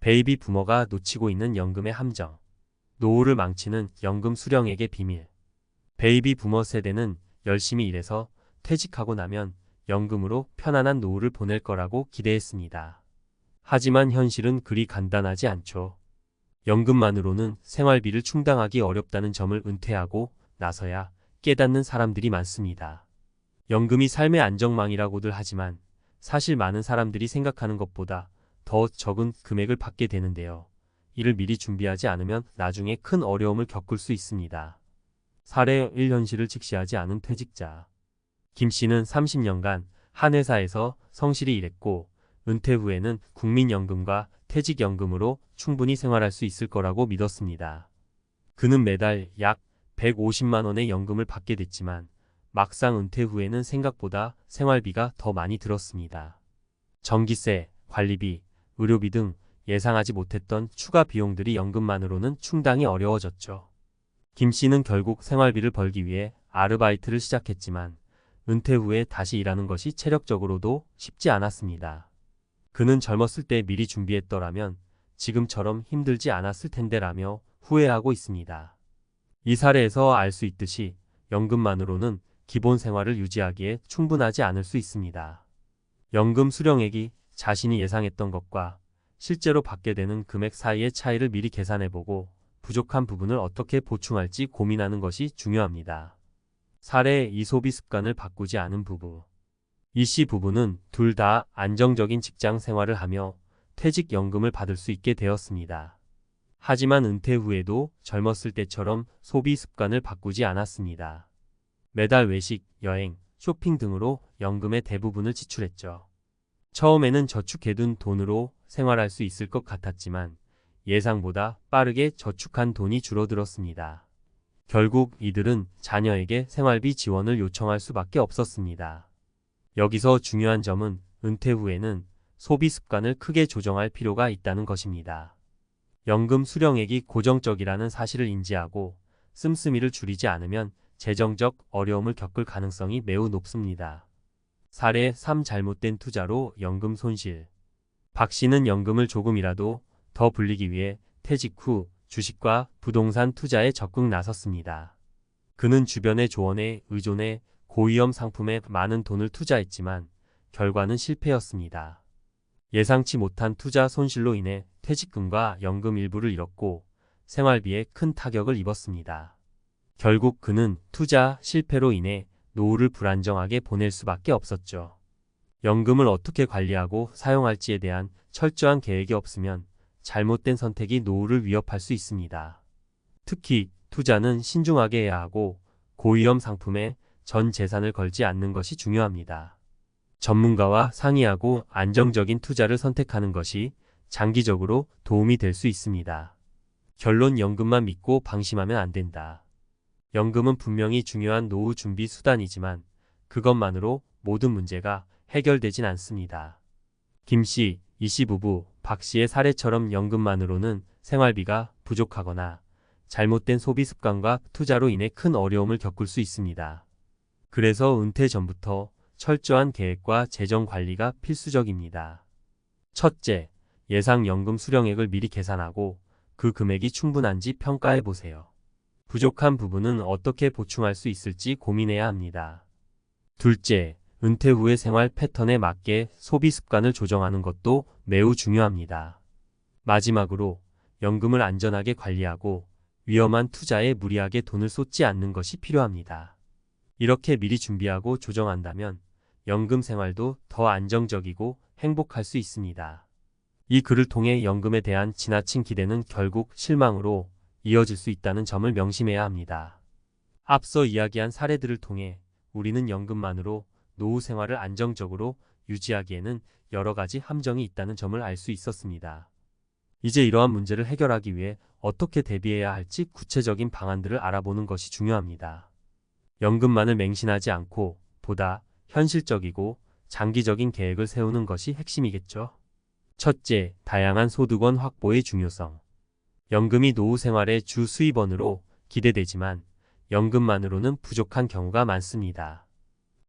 베이비 부머가 놓치고 있는 연금의 함정. 노후를 망치는 연금 수령액의 비밀. 베이비 부머 세대는 열심히 일해서 퇴직하고 나면 연금으로 편안한 노후를 보낼 거라고 기대했습니다. 하지만 현실은 그리 간단하지 않죠. 연금만으로는 생활비를 충당하기 어렵다는 점을 은퇴하고 나서야 깨닫는 사람들이 많습니다. 연금이 삶의 안정망이라고들 하지만 사실 많은 사람들이 생각하는 것보다 더 적은 금액을 받게 되는데요. 이를 미리 준비하지 않으면 나중에 큰 어려움을 겪을 수 있습니다. 사례 1. 현실을 직시하지 않은 퇴직자. 김 씨는 30년간 한 회사에서 성실히 일했고 은퇴 후에는 국민연금과 퇴직연금으로 충분히 생활할 수 있을 거라고 믿었습니다. 그는 매달 약 150만 원의 연금을 받게 됐지만 막상 은퇴 후에는 생각보다 생활비가 더 많이 들었습니다. 전기세, 관리비, 의료비 등 예상하지 못했던 추가 비용들이 연금만으로는 충당이 어려워졌죠. 김 씨는 결국 생활비를 벌기 위해 아르바이트를 시작했지만 은퇴 후에 다시 일하는 것이 체력적으로도 쉽지 않았습니다. 그는 젊었을 때 미리 준비했더라면 지금처럼 힘들지 않았을 텐데라며 후회하고 있습니다. 이 사례에서 알 수 있듯이 연금만으로는 기본 생활을 유지하기에 충분하지 않을 수 있습니다. 연금 수령액이 자신이 예상했던 것과 실제로 받게 되는 금액 사이의 차이를 미리 계산해보고 부족한 부분을 어떻게 보충할지 고민하는 것이 중요합니다. 사례 2. 소비 습관을 바꾸지 않은 부부. 이 씨 부부는 둘 다 안정적인 직장 생활을 하며 퇴직연금을 받을 수 있게 되었습니다. 하지만 은퇴 후에도 젊었을 때처럼 소비 습관을 바꾸지 않았습니다. 매달 외식, 여행, 쇼핑 등으로 연금의 대부분을 지출했죠. 처음에는 저축해둔 돈으로 생활할 수 있을 것 같았지만 예상보다 빠르게 저축한 돈이 줄어들었습니다. 결국 이들은 자녀에게 생활비 지원을 요청할 수밖에 없었습니다. 여기서 중요한 점은 은퇴 후에는 소비 습관을 크게 조정할 필요가 있다는 것입니다. 연금 수령액이 고정적이라는 사실을 인지하고 씀씀이를 줄이지 않으면 재정적 어려움을 겪을 가능성이 매우 높습니다. 사례 3. 잘못된 투자로 연금 손실. 박 씨는 연금을 조금이라도 더 불리기 위해 퇴직 후 주식과 부동산 투자에 적극 나섰습니다. 그는 주변의 조언에 의존해 고위험 상품에 많은 돈을 투자했지만 결과는 실패였습니다. 예상치 못한 투자 손실로 인해 퇴직금과 연금 일부를 잃었고 생활비에 큰 타격을 입었습니다. 결국 그는 투자 실패로 인해 노후를 불안정하게 보낼 수밖에 없었죠. 연금을 어떻게 관리하고 사용할지에 대한 철저한 계획이 없으면 잘못된 선택이 노후를 위협할 수 있습니다. 특히 투자는 신중하게 해야 하고 고위험 상품에 전 재산을 걸지 않는 것이 중요합니다. 전문가와 상의하고 안정적인 투자를 선택하는 것이 장기적으로 도움이 될 수 있습니다. 결론 연금만 믿고 방심하면 안 된다. 연금은 분명히 중요한 노후 준비 수단이지만 그것만으로 모든 문제가 해결되진 않습니다. 김 씨, 이 씨 부부, 박 씨의 사례처럼 연금만으로는 생활비가 부족하거나 잘못된 소비 습관과 투자로 인해 큰 어려움을 겪을 수 있습니다. 그래서 은퇴 전부터 철저한 계획과 재정 관리가 필수적입니다. 첫째, 예상 연금 수령액을 미리 계산하고 그 금액이 충분한지 평가해 보세요. 부족한 부분은 어떻게 보충할 수 있을지 고민해야 합니다. 둘째, 은퇴 후의 생활 패턴에 맞게 소비 습관을 조정하는 것도 매우 중요합니다. 마지막으로 연금을 안전하게 관리하고 위험한 투자에 무리하게 돈을 쏟지 않는 것이 필요합니다. 이렇게 미리 준비하고 조정한다면 연금 생활도 더 안정적이고 행복할 수 있습니다. 이 글을 통해 연금에 대한 지나친 기대는 결국 실망으로 이어질 수 있다는 점을 명심해야 합니다. 앞서 이야기한 사례들을 통해 우리는 연금만으로 노후 생활을 안정적으로 유지하기에는 여러 가지 함정이 있다는 점을 알 수 있었습니다. 이제 이러한 문제를 해결하기 위해 어떻게 대비해야 할지 구체적인 방안들을 알아보는 것이 중요합니다. 연금만을 맹신하지 않고 보다 현실적이고 장기적인 계획을 세우는 것이 핵심이겠죠. 첫째, 다양한 소득원 확보의 중요성. 연금이 노후 생활의 주 수입원으로 기대되지만 연금만으로는 부족한 경우가 많습니다.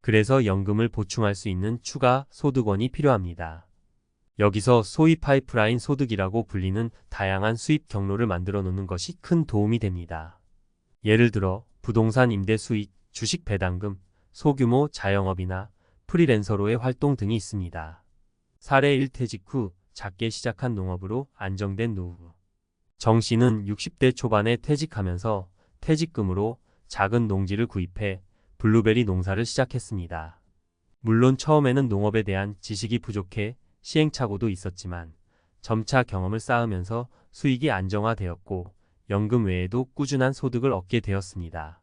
그래서 연금을 보충할 수 있는 추가 소득원이 필요합니다. 여기서 소위 파이프라인 소득이라고 불리는 다양한 수입 경로를 만들어 놓는 것이 큰 도움이 됩니다. 예를 들어 부동산 임대 수익, 주식 배당금, 소규모 자영업이나 프리랜서로의 활동 등이 있습니다. 사례 1. 퇴직 후 작게 시작한 농업으로 안정된 노후. 정 씨는 60대 초반에 퇴직하면서 퇴직금으로 작은 농지를 구입해 블루베리 농사를 시작했습니다. 물론 처음에는 농업에 대한 지식이 부족해 시행착오도 있었지만 점차 경험을 쌓으면서 수익이 안정화되었고 연금 외에도 꾸준한 소득을 얻게 되었습니다.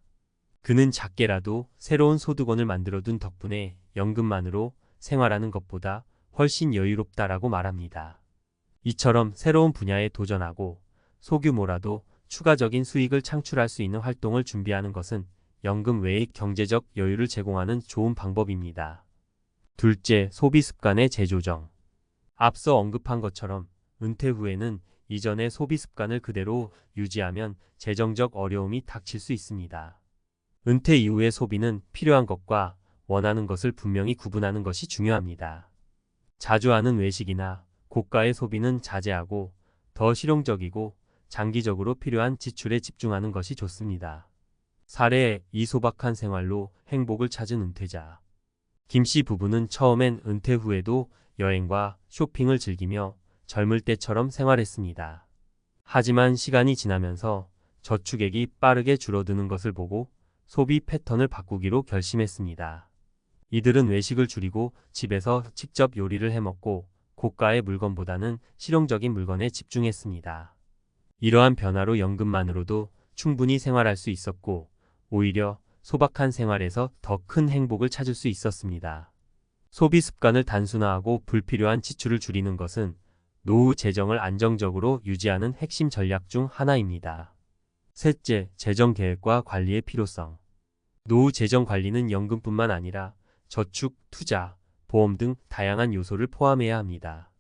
그는 작게라도 새로운 소득원을 만들어둔 덕분에 연금만으로 생활하는 것보다 훨씬 여유롭다라고 말합니다. 이처럼 새로운 분야에 도전하고 소규모라도 추가적인 수익을 창출할 수 있는 활동을 준비하는 것은 연금 외의 경제적 여유를 제공하는 좋은 방법입니다. 둘째, 소비 습관의 재조정. 앞서 언급한 것처럼 은퇴 후에는 이전의 소비 습관을 그대로 유지하면 재정적 어려움이 닥칠 수 있습니다. 은퇴 이후의 소비는 필요한 것과 원하는 것을 분명히 구분하는 것이 중요합니다. 자주 하는 외식이나 고가의 소비는 자제하고 더 실용적이고 장기적으로 필요한 지출에 집중하는 것이 좋습니다. 사례, 이 소박한 생활로 행복을 찾은 은퇴자. 김 씨 부부는 처음엔 은퇴 후에도 여행과 쇼핑을 즐기며 젊을 때처럼 생활했습니다. 하지만 시간이 지나면서 저축액이 빠르게 줄어드는 것을 보고 소비 패턴을 바꾸기로 결심했습니다. 이들은 외식을 줄이고 집에서 직접 요리를 해먹고 고가의 물건보다는 실용적인 물건에 집중했습니다. 이러한 변화로 연금만으로도 충분히 생활할 수 있었고 오히려 소박한 생활에서 더 큰 행복을 찾을 수 있었습니다. 소비 습관을 단순화하고 불필요한 지출을 줄이는 것은 노후 재정을 안정적으로 유지하는 핵심 전략 중 하나입니다. 셋째, 재정 계획과 관리의 필요성. 노후 재정 관리는 연금뿐만 아니라 저축, 투자, 보험 등 다양한 요소를 포함해야 합니다.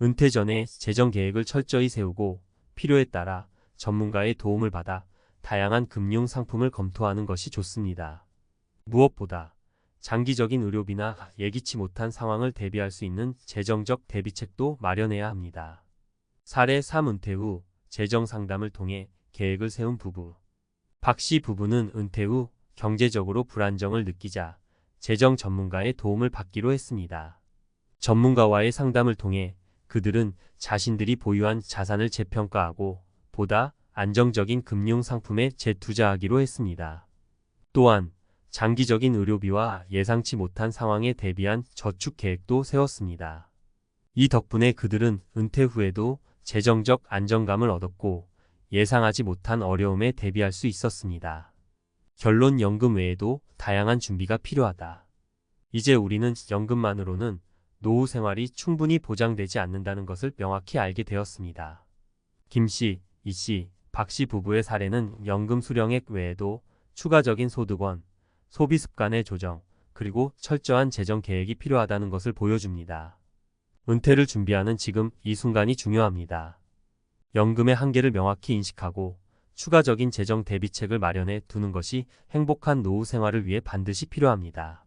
은퇴 전에 재정 계획을 철저히 세우고 필요에 따라 전문가의 도움을 받아 다양한 금융 상품을 검토하는 것이 좋습니다. 무엇보다 장기적인 의료비나 예기치 못한 상황을 대비할 수 있는 재정적 대비책도 마련해야 합니다. 사례 3. 은퇴 후 재정 상담을 통해 계획을 세운 부부. 박 씨 부부는 은퇴 후 경제적으로 불안정을 느끼자 재정 전문가의 도움을 받기로 했습니다. 전문가와의 상담을 통해 그들은 자신들이 보유한 자산을 재평가하고 보다 안정적인 금융 상품에 재투자하기로 했습니다. 또한 장기적인 의료비와 예상치 못한 상황에 대비한 저축 계획도 세웠습니다. 이 덕분에 그들은 은퇴 후에도 재정적 안정감을 얻었고 예상하지 못한 어려움에 대비할 수 있었습니다. 결론, 연금 외에도 다양한 준비가 필요하다. 이제 우리는 연금만으로는 노후 생활이 충분히 보장되지 않는다는 것을 명확히 알게 되었습니다. 김 씨, 이 씨, 박 씨 부부의 사례는 연금 수령액 외에도 추가적인 소득원, 소비 습관의 조정, 그리고 철저한 재정 계획이 필요하다는 것을 보여줍니다. 은퇴를 준비하는 지금 이 순간이 중요합니다. 연금의 한계를 명확히 인식하고 추가적인 재정 대비책을 마련해 두는 것이 행복한 노후 생활을 위해 반드시 필요합니다.